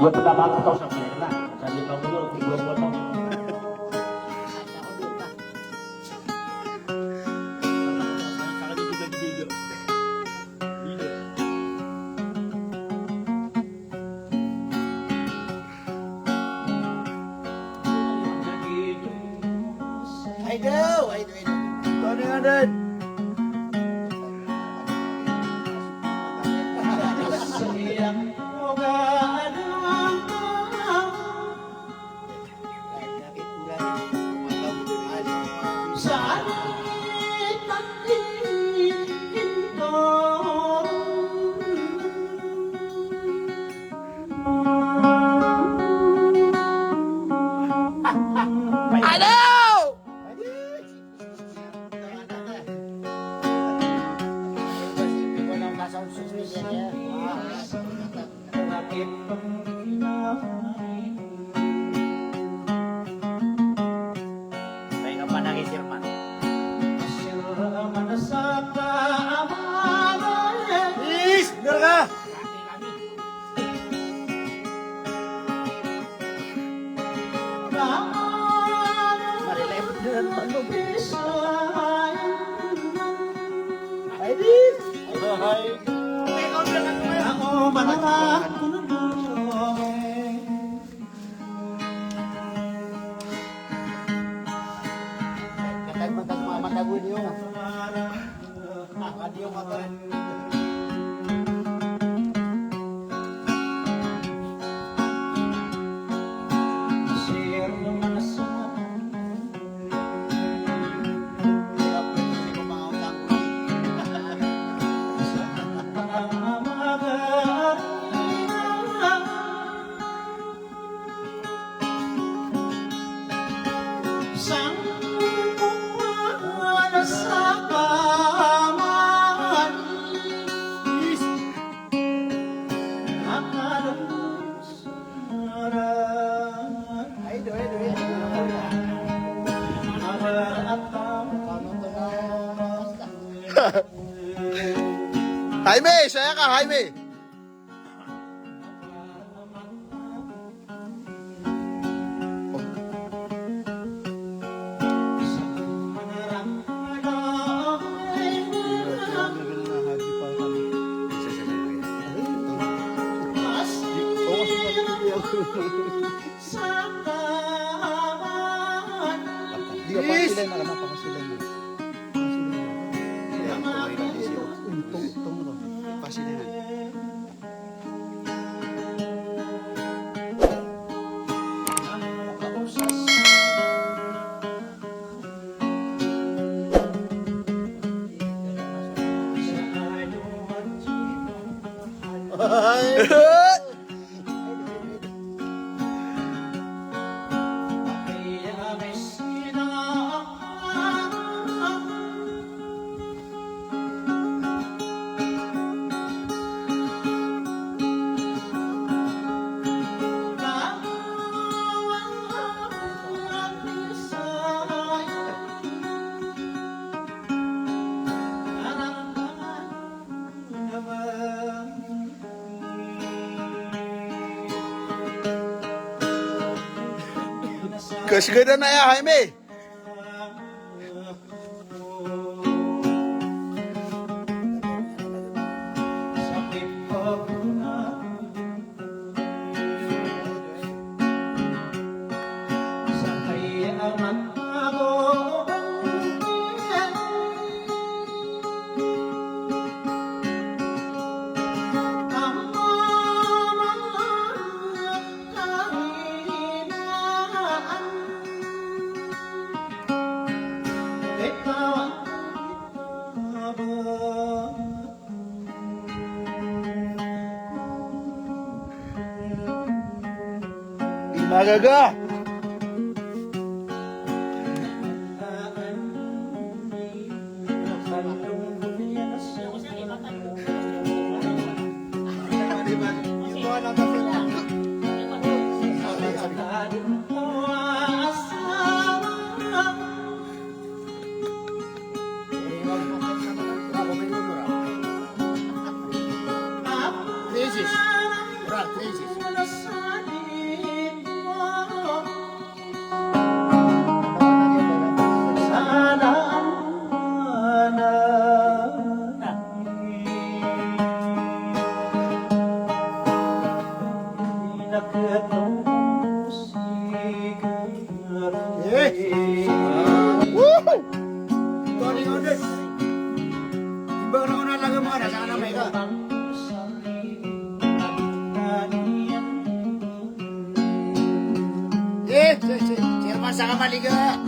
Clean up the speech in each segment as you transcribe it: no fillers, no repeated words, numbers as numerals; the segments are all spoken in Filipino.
Dia pertama aku tahu sampai lah. Saya tahu dulu 30 tahun. Aduh. Tony Aden. Aduh! Saya nggak nangis Irman. Is, bener kah? Mari lewat dengan Bandung. Hai Dis. Hai. Aku marah. Katanya mantan Muhammad Abu Dio. Radio motor. Jaime, saya kah Jaime? Dia pangsilan, alam mo pangsilan mo. Pangsilan. Kesegadan na ya, Jaime. Magaga. Crisis. Baru na lang mo na sana may ka. Sirman sa kamaliga.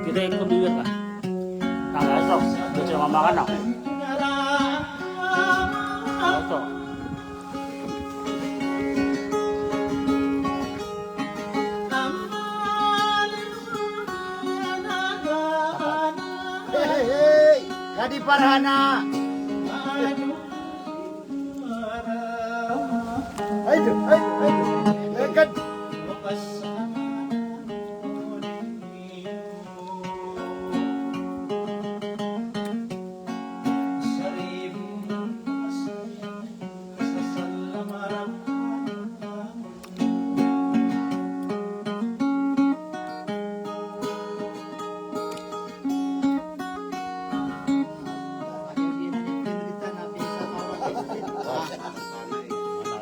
Kita ikut duit lah. Tanggal sok, buat sama makan aku. Sok. Kadi Parhana. Ayo. Lekat.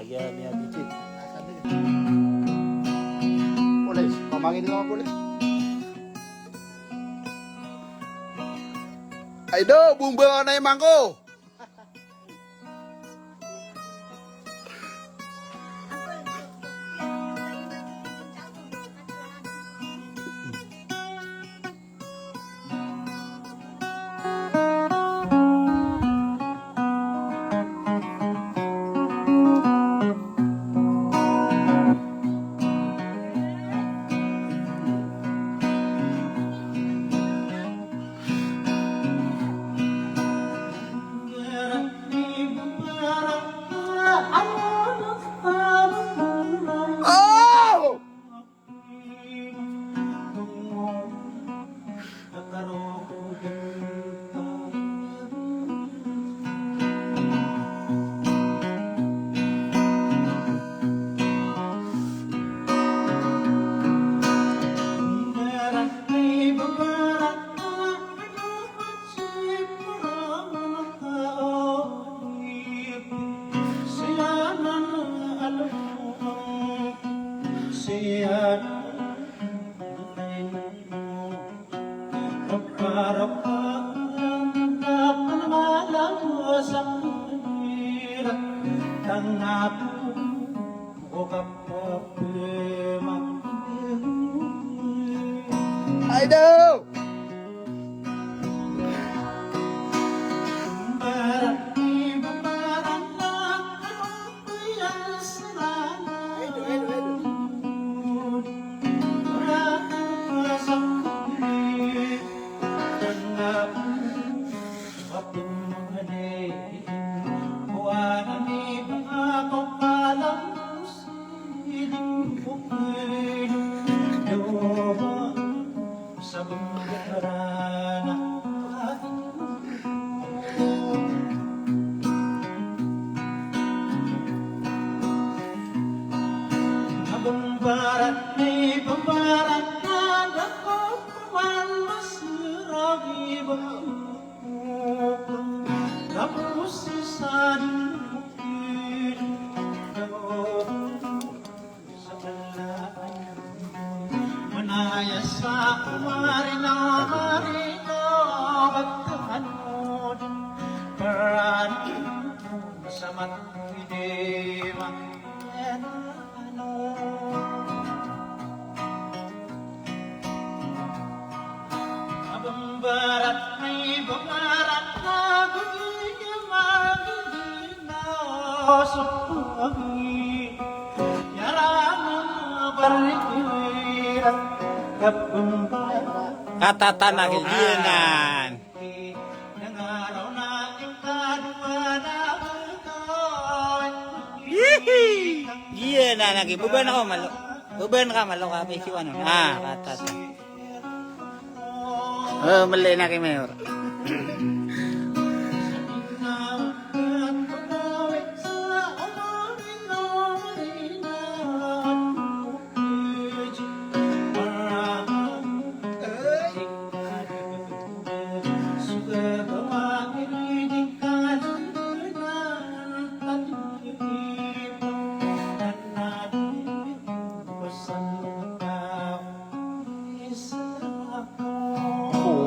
Lagi niya dito. Pulis, pamangin nila mga pulis. Ay do, bumbang na yung mangko. Oh! Ay do! Barat ay barat na gumiya magina suagi yarangan barikiran kapumbarat Katatan gilinan. ng araw na ikadwa na ikaw Iya na lagi beban ako malo. Uban ka, malo ka, may kiwan. Katat. Mali na kay Mayor.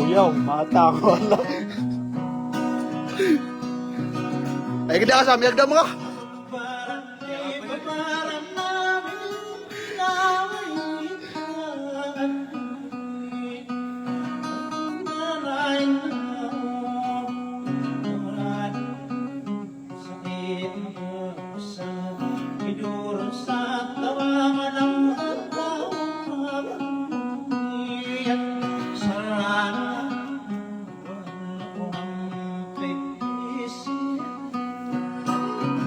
Kuyaw, mata ko lang. Ay, ganda ka sa amiyag na mga.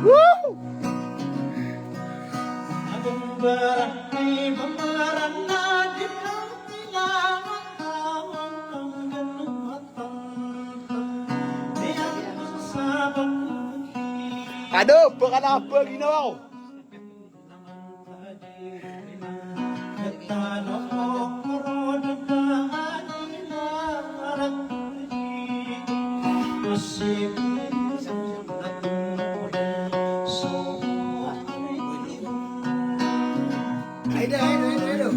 Woo! Aduh, bukan apa ginawa ko. Ayo.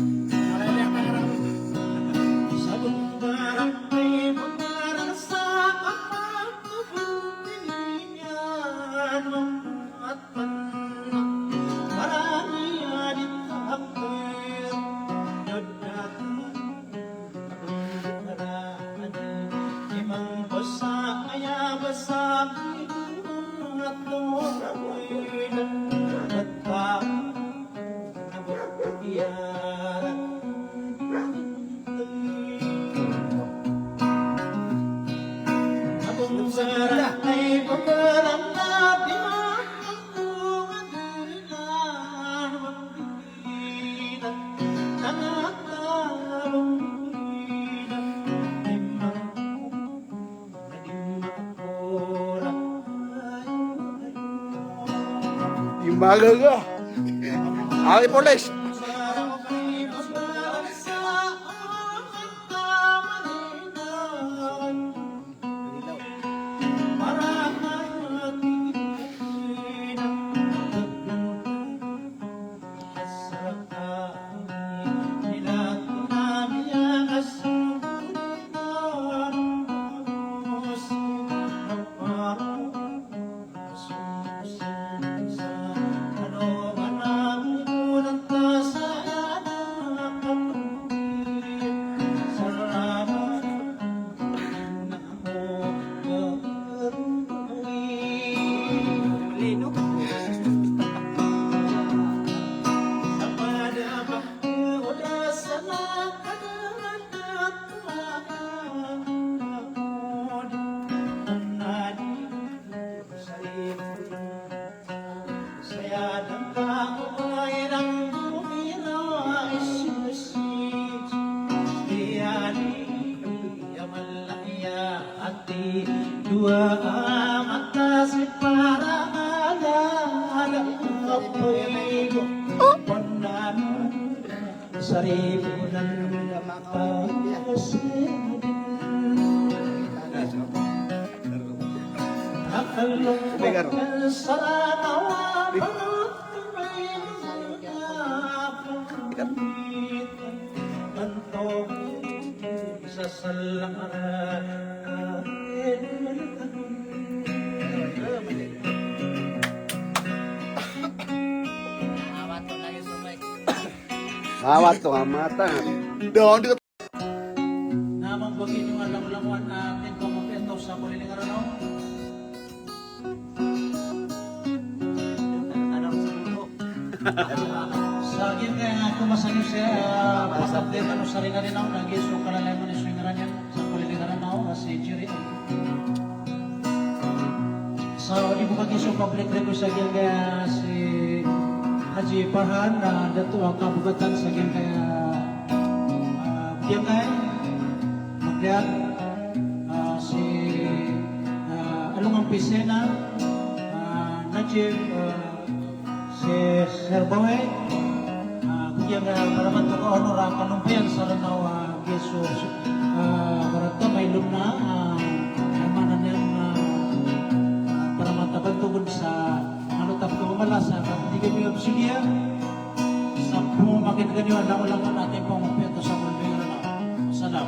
Yung magaga. Aki polis. Dua mata separa ala apoy pandan saribunan Awat to nga mata. Doon dito. namang bagin yung alang-languan natin kung mapento sa kulilingaran no? Sa akin kaya tumasan nyo siya pag-update ano sa ringarin ako nag-iso kalalay mo ni swingaran yan sa kulilingaran ako kasi jury so di ko mag-iso public record sa akin kaya si Haji Farhan Dato' ang kabugatan sa akin kaya Biyangay Magdiat si Alungang Pisena Najib si Sir Boy kung paraman ko honor ang kanumpayan sa Lanaw Jesus barata may lumna amanan niyang paraman tabagtugod sa anutap ko malasa hindi kami obsidiya sa pumakin ganyo ang ulangan natin pong umpito sa mundo yun na salam.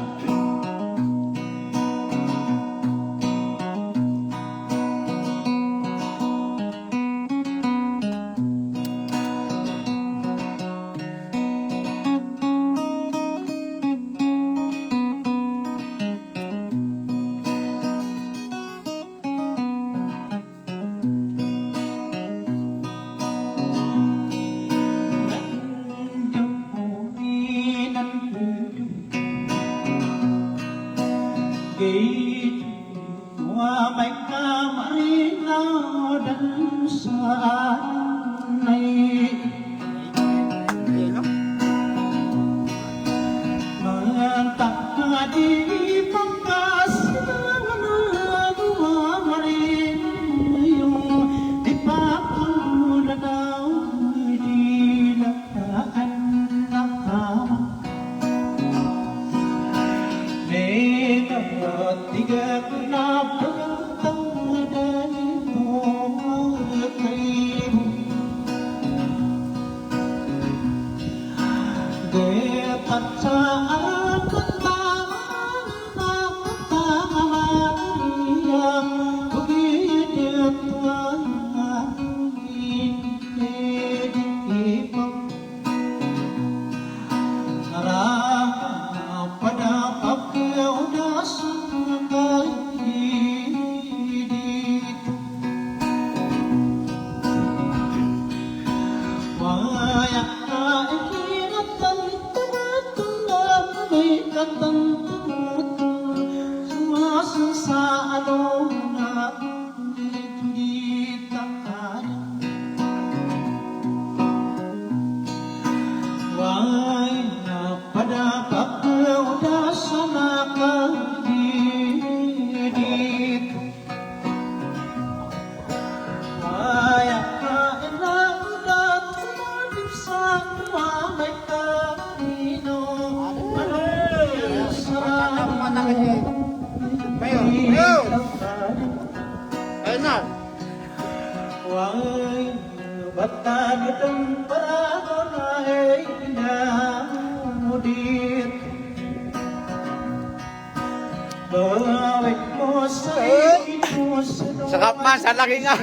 Sakap man, sa laki nga.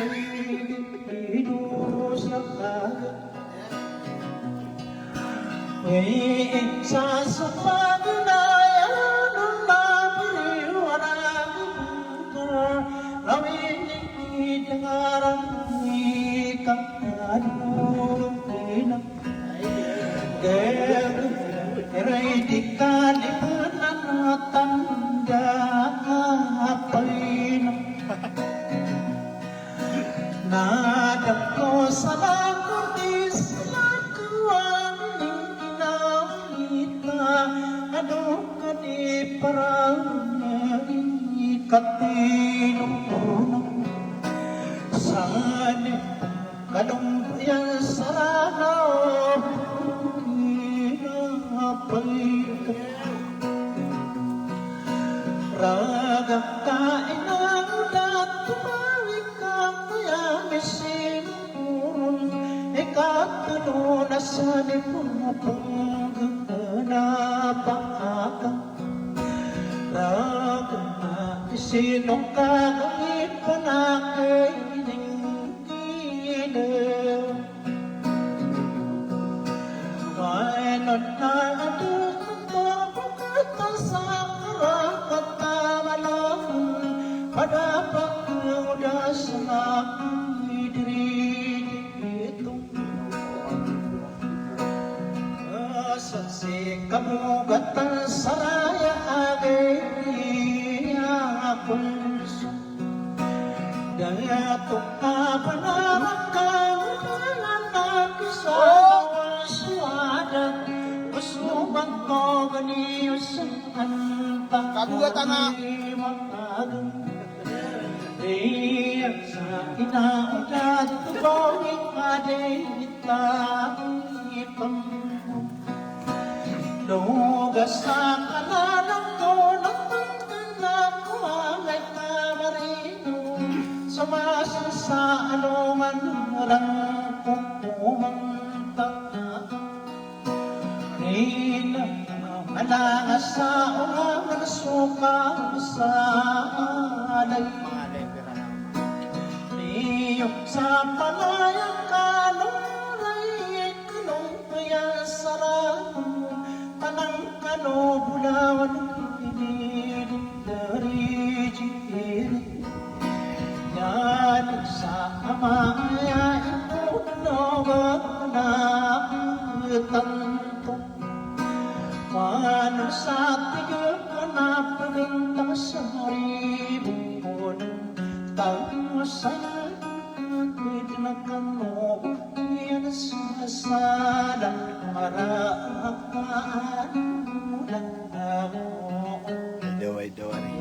Nadap ko sa langit sa kuwan kinamita ano ka di parang katinong saan kalumpayan sa lanaw kinapay ka ragang kain ang ulat tumawig ka kaya mesinurun ikatalo na sa nipapagkanapaka ragang na isinong kagawin pa na kainingkilaw mainon na aduk ito sa pada pagkuda sa diri itu asasi kamugatan saraya agay pulso daya to kapanarang kawalan na kisa Kabugatan na. Sa inaudad tubongin aditang lugas sa kanalang ko nagtanggang ko ay kamarino sumasa sa anuman rang kumantang Rina malangas sa ulangan suka sa alay Niyok sa palayang kanulay kanong kaya sarang tanang kano bulawan pinilit dari jiri Yanik sa amaya ipot nawag na tanto Paano sa tigil ka na pagintang sa ribon Tayo sa nakakit na kano Yan sa salang maraan Ulan ako Daway-daway.